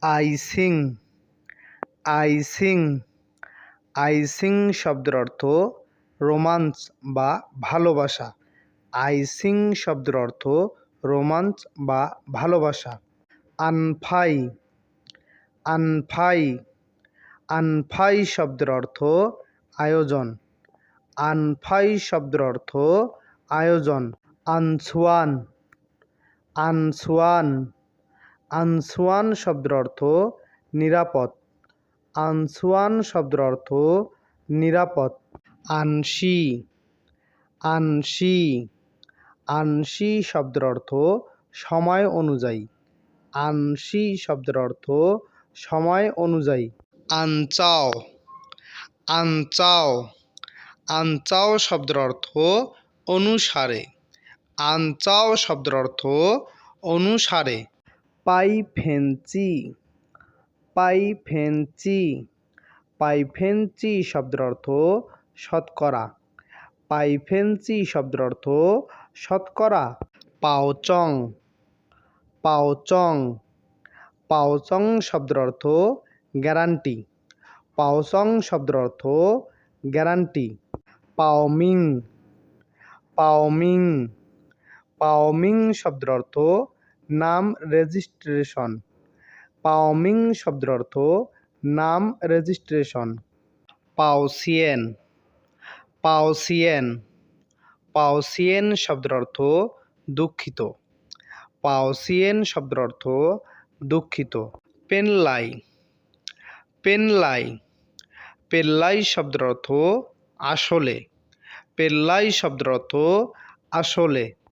Icing icing icing শব্দের অর্থ romance বা ভালোবাসা। আইসিং শব্দের অর্থ রোমান্স বা ভালোবাসা। আনফাই আনফাই আনফাই শব্দের অর্থ আয়োজন। আনফাই শব্দের অর্থ আয়োজন। আনসুয়ান আনসুয়ান আনসুয়ান শব্দের অর্থ নিরাপদ। আনসুয়ান শব্দের অর্থ নিরাপদ। আনসি আনসি আনসি শব্দের অর্থ সময় অনুযায়ী। আনসি শব্দের অর্থ সময় অনুযায়ী। আনচাও আনচাও আনচাও শব্দের অর্থ অনুসারে। আনচাও শব্দের অর্থ অনুসারে। পাইফেনচি পাইফেনচি পাইফেনচি শব্দের অর্থ শতকরা। পাইফেনচি শব্দের অর্থ শতকরা। পাওচং পাওচং পাওচং শব্দের অর্থ গ্যারান্টি। পাওচং শব্দের অর্থ গ্যারান্টি। পাওমিং পাওমিং পাওমিং শব্দের অর্থ নাম রেজিস্ট্রেশন। পাওমিং শব্দের অর্থ নাম রেজিস্ট্রেশন। পাওসিয়েন পাওসিয়েন পাওসিয়েন শব্দের অর্থ দুঃখিত। পাওসিয়েন শব্দের অর্থ দুঃখিত। পেনলাই পেনলাই পেল্লাই শব্দের অর্থ আসলে। পেল্লাই শব্দের অর্থ আসলে।